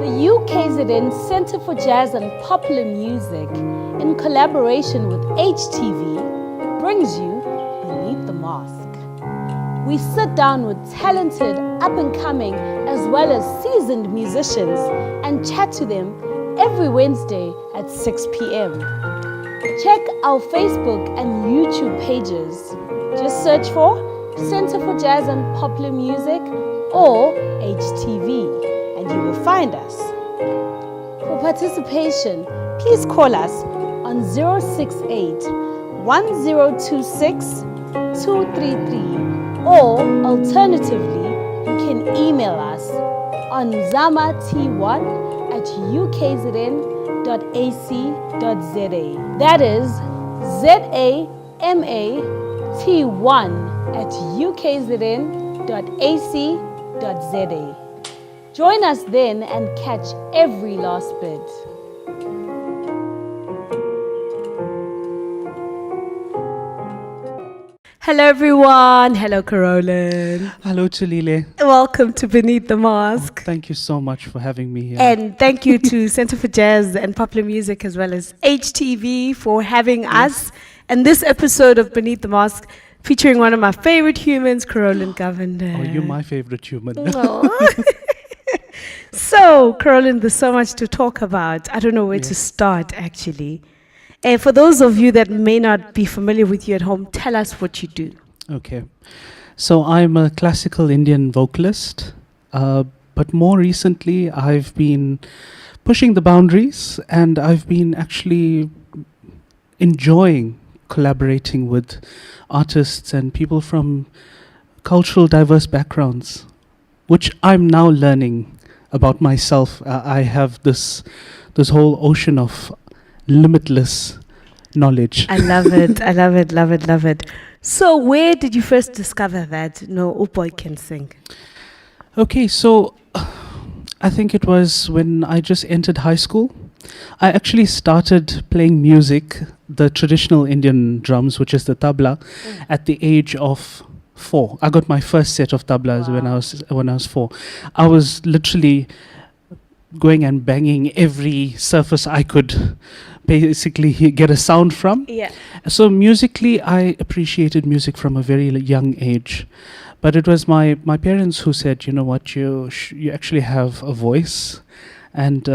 UKZN Center for Jazz and Popular Music, in collaboration with HTV, brings you Beneath the Mask. We sit down with talented, up-and-coming, as well as seasoned musicians and chat to them every Wednesday at 6 p.m. Check our Facebook and YouTube pages. Just search for Center for Jazz and Popular Music or HTV, and you will find us. For participation, please call us on 068 1026 233, or alternatively, you can email us on zamat1@ukzn.ac.za. That is zamat1@ukzn.ac.za. Join us then and catch every last bit. Hello everyone. Hello Kerolin. Hello Thulile. Welcome to Beneath the Mask. Thank you so much for having me here. And thank you to Center for Jazz and Popular Music as well as HTV for having us. And this episode of Beneath the Mask featuring one of my favorite humans, Kerolin Govender. Oh, you're my favorite human. So, Kerolin, there's so much to talk about. I don't know where to start, actually. And for those of you that may not be familiar with you at home, tell us what you do. Okay. So I'm a classical Indian vocalist, but more recently I've been pushing the boundaries, and I've been actually enjoying collaborating with artists and people from cultural diverse backgrounds, which I'm now learning about myself. I have this whole ocean of limitless knowledge. I love it. I love it, love it, love it. So where did you first discover that Uboy can sing? Okay, so I think it was when I just entered high school. I actually started playing music, the traditional Indian drums, which is the tabla, at the age of 4. I got my first set of tablas when I was 4. I was literally going and banging every surface I could basically get a sound from. Yeah. So musically, I appreciated music from a very young age. But it was my parents who said, you know what, you actually have a voice, and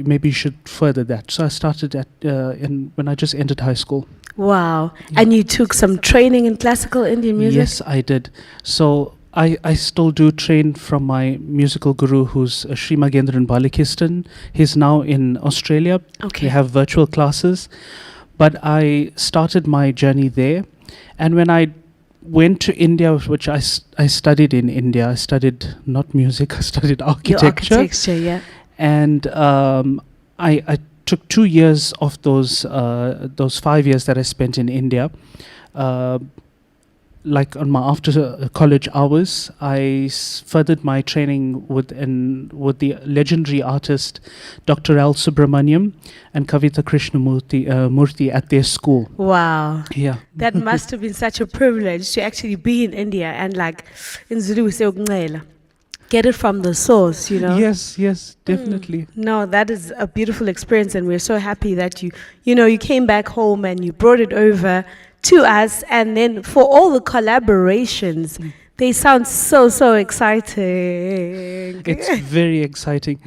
maybe you should further that. So I started when I just entered high school. Wow. Yeah. And you took some training in classical Indian music? Yes, I did. So I still do train from my musical guru, who's Sri Magendran Balikistan. He's now in Australia. Okay. We have virtual classes. But I started my journey there. And when I went to India, which I studied in India, I studied not music, I studied architecture. Your architecture, yeah. And I took 2 years of those 5 years that I spent in India. Like on my after college hours, I furthered my training with the legendary artist Dr. L. Subramaniam and Kavita Krishnamurthy at their school. Wow. Yeah. That must have been such a privilege to actually be in India and, like in Zulu we say "Ukuncela," get it from the source, you know. Yes, definitely. No, that is a beautiful experience, and we're so happy that you came back home and you brought it over to us. And then for all the collaborations, they sound so exciting. It's very exciting.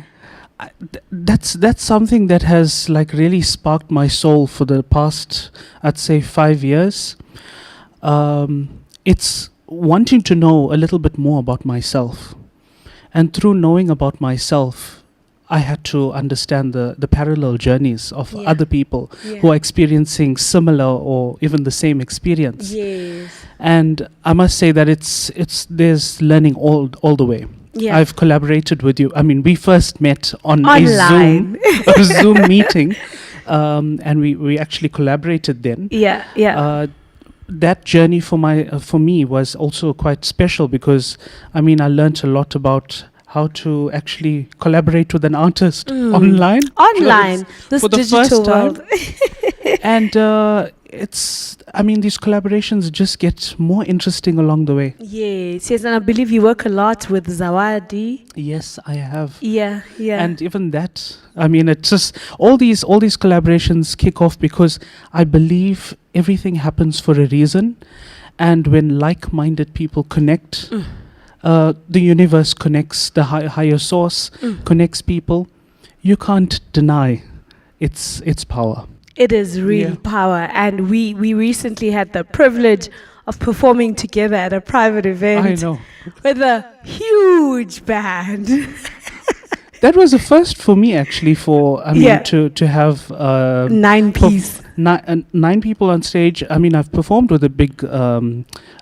That's something that has like really sparked my soul for the past, I'd say, 5 years. It's wanting to know a little bit more about myself. And through knowing about myself, I had to understand the parallel journeys of other people who are experiencing similar or even the same experience. Yes. And I must say that there's learning all the way. Yeah. I've collaborated with you. I mean, we first met on online. a Zoom meeting, and we actually collaborated then. Yeah. That journey for me was also quite special, because I mean, I learned a lot about how to actually collaborate with an artist online. This for the digital first time. world. And I mean, these collaborations just get more interesting along the way. Yes, yes, and I believe you work a lot with Zawadi. Yes, I have. Yeah, yeah. And even that, I mean, it's just all these collaborations kick off because I believe everything happens for a reason, and when like-minded people connect, the universe connects, the higher source connects people. You can't deny its power. It is real power, and we recently had the privilege of performing together at a private event. I know. With a huge band. That was a first for me, actually. To have 9 piece. 9 people on stage. I mean, I've performed with a big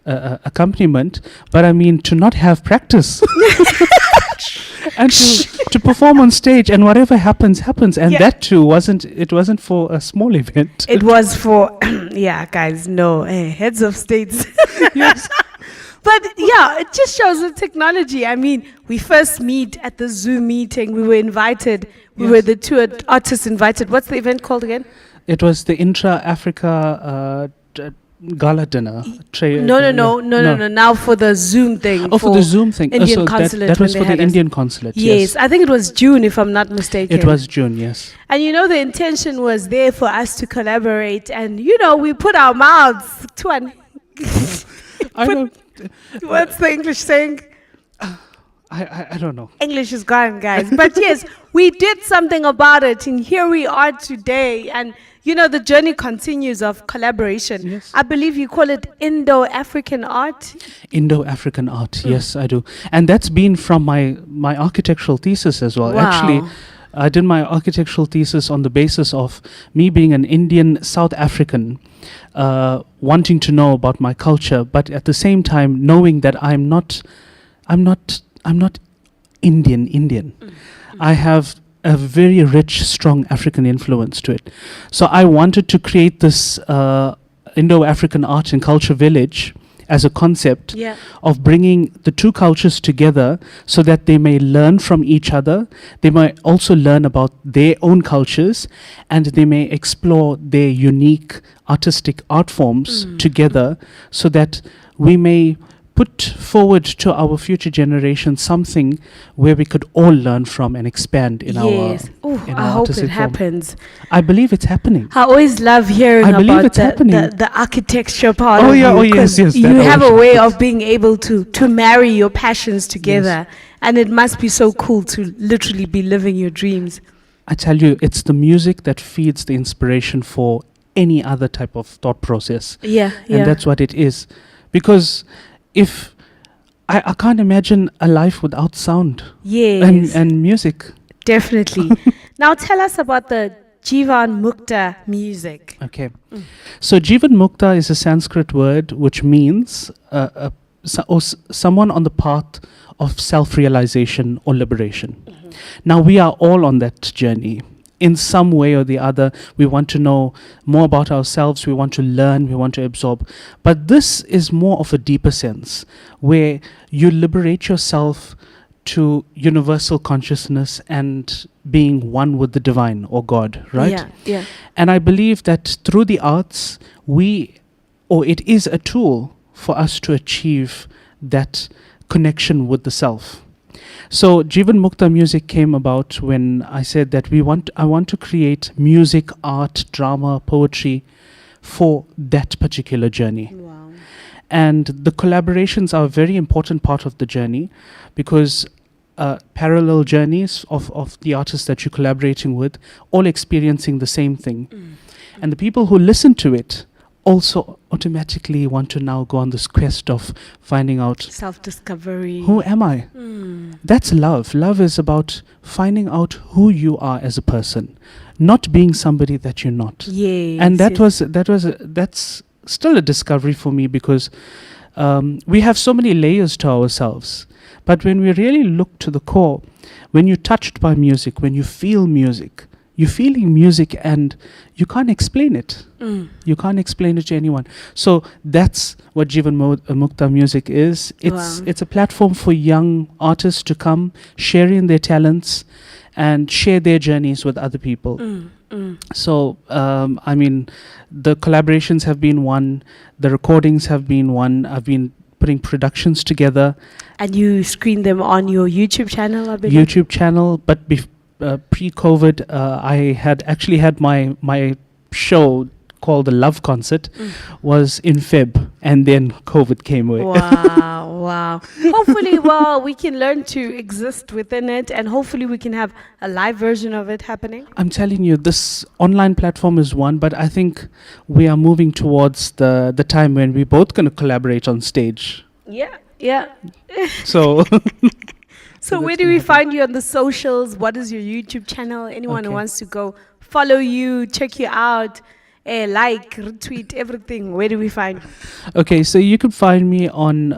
accompaniment, but I mean, to not have practice. And to perform on stage, and whatever happens, and that too wasn't for a small event. It was for guys, no, heads of states. Yes. But yeah, it just shows the technology. I mean, we first meet at the Zoom meeting. We were invited. We were the 2 artists invited. What's the event called again? It was the Intra-Africa gala dinner. No. Now for the Zoom thing. Oh, for the Zoom thing. Indian consulate. That was for the Indian consulate. Yes, I think it was June, if I'm not mistaken. It was June, yes. And the intention was there for us to collaborate, and we put our mouths to an. I don't. What's the English saying? I don't know. English is gone, guys. But yes, we did something about it, and here we are today. And the journey continues of collaboration. Yes. I believe you call it Indo-African art. Indo-African art, yes, I do. And that's been from my architectural thesis as well. Wow. Actually, I did my architectural thesis on the basis of me being an Indian South African, wanting to know about my culture, but at the same time knowing that I'm not Indian. I have a very rich, strong African influence to it. So I wanted to create this Indo-African art and culture village as a concept of bringing the 2 cultures together so that they may learn from each other. They might also learn about their own cultures, and they may explore their unique artistic art forms together, so that we may put forward to our future generation something where we could all learn from and expand in our I hope it happens. I believe it's happening. I always love hearing about the architecture part of you. Yes. You have a way of being able to marry your passions together, and it must be so cool to literally be living your dreams. I tell you, it's the music that feeds the inspiration for any other type of thought process. And that's what it is. Because if I can't imagine a life without sound and music. Definitely. Now tell us about the Jivan Mukta music. Okay. So Jivan Mukta is a Sanskrit word which means someone on the path of self-realization or liberation. Now we are all on that journey. In some way or the other, we want to know more about ourselves, we want to learn, we want to absorb. But this is more of a deeper sense, where you liberate yourself to universal consciousness and being one with the divine or God, right? Yeah. And I believe that through the arts, it is a tool for us to achieve that connection with the self. So Jivan Mukta music came about when I said that I want to create music, art, drama, poetry for that particular journey. Wow. And the collaborations are a very important part of the journey, because parallel journeys of the artists that you're collaborating with, all experiencing the same thing. And the people who listen to it also automatically want to now go on this quest of finding out self-discovery. Who am I? That's love. Love is about finding out who you are as a person, not being somebody that you're not. Yes. And that's still a discovery for me, because we have so many layers to ourselves. But when we really look to the core, when you're touched by music, when you feel music, you're feeling music and you can't explain it. You can't explain it to anyone. So that's what Jivan Mukta music is. It's a platform for young artists to come, sharing their talents and share their journeys with other people. So, I mean, the collaborations have been one, the recordings have been one. I've been putting productions together. And you screen them on your YouTube channel, I believe? YouTube channel, but pre-COVID, I had actually had my show called the Love Concert was in Feb, and then COVID came away. Wow. Hopefully, we can learn to exist within it, and hopefully we can have a live version of it happening. I'm telling you, this online platform is one, but I think we are moving towards the time when we're both going to collaborate on stage. Yeah. So... So where do we find you on the socials? What is your YouTube channel? Anyone who wants to go follow you, check you out, like, retweet, everything, where do we find you? Okay, so you can find me on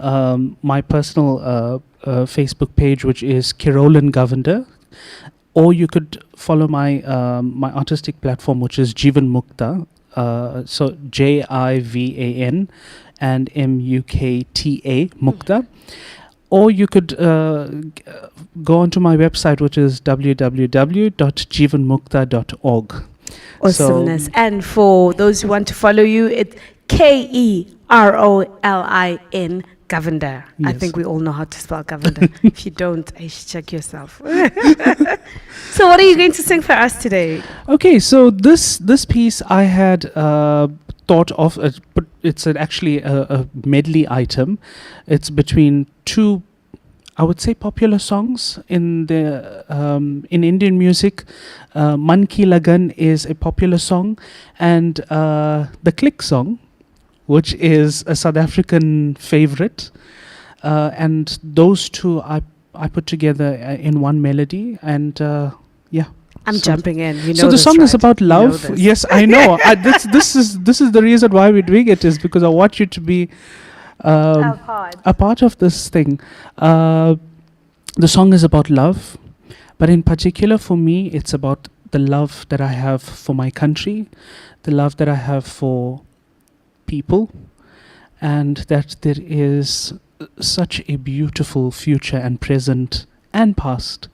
my personal Facebook page, which is Kerolin Govender, or you could follow my my artistic platform, which is Jivan Mukta. So JIVAN and MUKTA Mukta. Or you could go onto my website, which is www.jivanmukta.org. Awesomeness. And for those who want to follow you, it's Kerolin Govender. I Yes. think we all know how to spell Govender. If you don't, I should check yourself. So what are you going to sing for us today? Okay, so this piece I had thought of, but it's actually a medley item. It's between two, I would say, popular songs in the in Indian music. Man Ki Lagan is a popular song, and the Click song, which is a South African favorite, and those two I put together in one melody, and yeah. I'm jumping in. You know. So the song is about love. You know this. Yes, I know. This is the reason why we're doing it, is because I want you to be a part of this thing. The song is about love, but in particular for me, it's about the love that I have for my country, the love that I have for people, and that there is such a beautiful future and present and past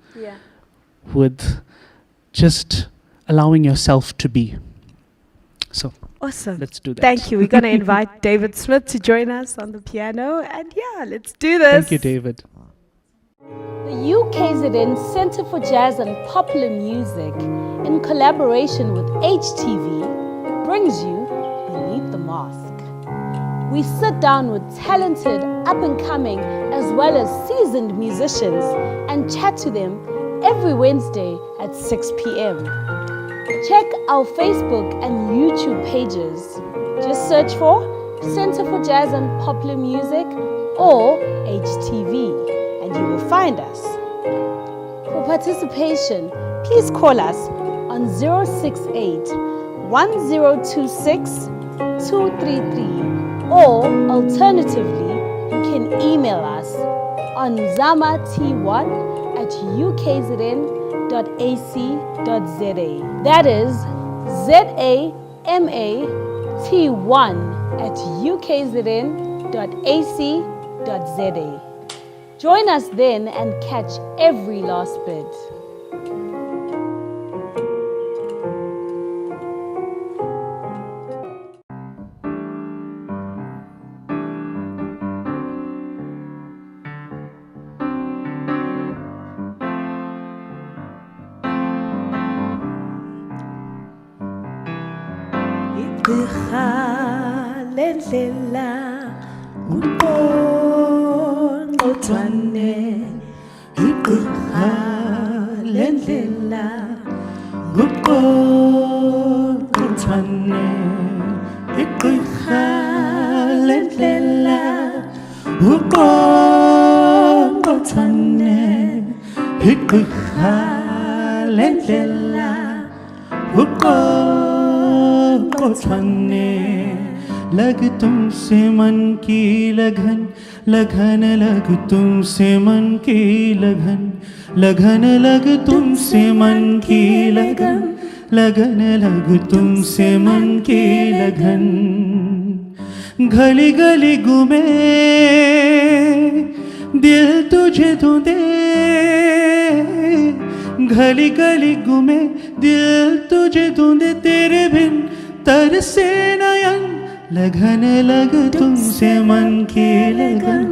with just allowing yourself to be. So Awesome. let's do that. Thank you. We're going to invite David Smith to join us on the piano. And let's do this. Thank you, David. The UKZN Center for Jazz and Popular Music, in collaboration with HTV, brings you Beneath the Mask. We sit down with talented, up-and-coming, as well as seasoned musicians and chat to them every Wednesday at 6 p.m. Check our Facebook and YouTube pages. Just search for Center for Jazz and Popular Music or HTV and you will find us. For participation, please call us on 068 1026 233, or alternatively, you can email us on zamat1@ukzn.ac.za. That is zamat1@ukzn.ac.za. Join us then and catch every last bit. लग तुमसे मन की लगन लगन लग तुमसे मन की लगन लगन लग तुमसे मन की लगन लगन लग तुमसे मन की लगन गली गली घूमे दिल तुझे ढूंढे गली गली घूमे दिल तुझे ढूंढे तेरे बिन तरसे नयन लगन लग तुमसे मन की लगन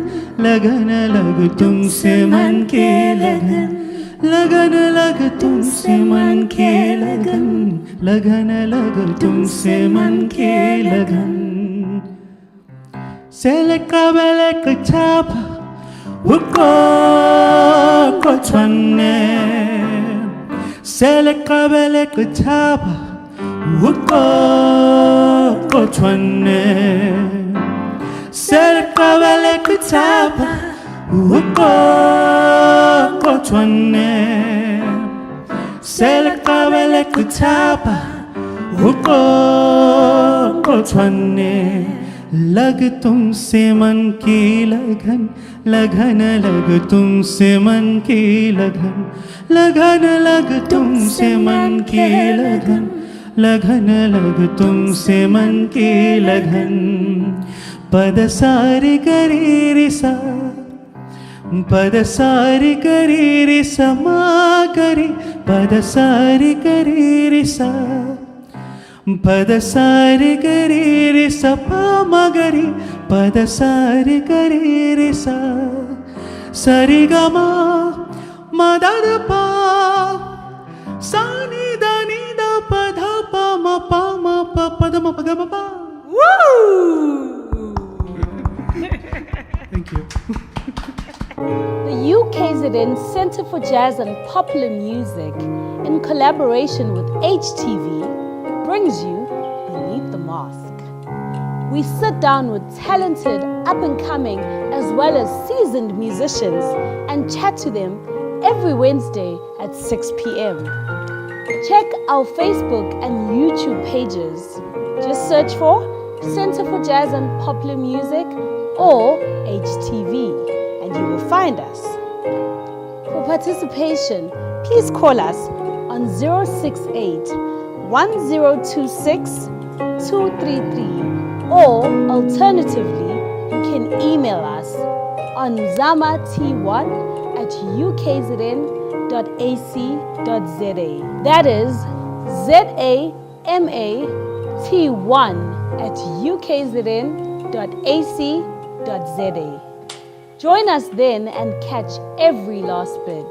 लगन लग तुमसे मन की लगन लगन लग तुमसे मन की लगन लगन लग तुमसे मन की लगन Seleka belek chapa Uko kochwane Seleka belek chapa Uko kochwane Seleka belek chapa Uko kochwane Seleka belek chapa Uko kochwane लग तुमसे मन की लगन लगन लग तुमसे मन की लगन लगन लग तुमसे मन की लगन लगन लग तुमसे मन की लगन पद सारी करी रिसा पद सारी करी रिसा मा करी पद सारी करी रिसा पद सारी करी रे सपा मगरी पद सारी करी रे सा सरी गमा मदद पा सानी दानी दा पध पा म पा म प पद म पग म पा Thank you. The UKZN Center for Jazz and Popular Music, in collaboration with HTV, brings you Beneath the Mask. We sit down with talented, up-and-coming, as well as seasoned musicians and chat to them every Wednesday at 6 p.m. Check our Facebook and YouTube pages. Just search for Center for Jazz and Popular Music or HTV and you will find us. For participation, please call us on 068 1026 233 or alternatively you can email us on zamat1@ukzn.ac.za. That is zamat1@ukzn.ac.za. Join us then and catch every last bit.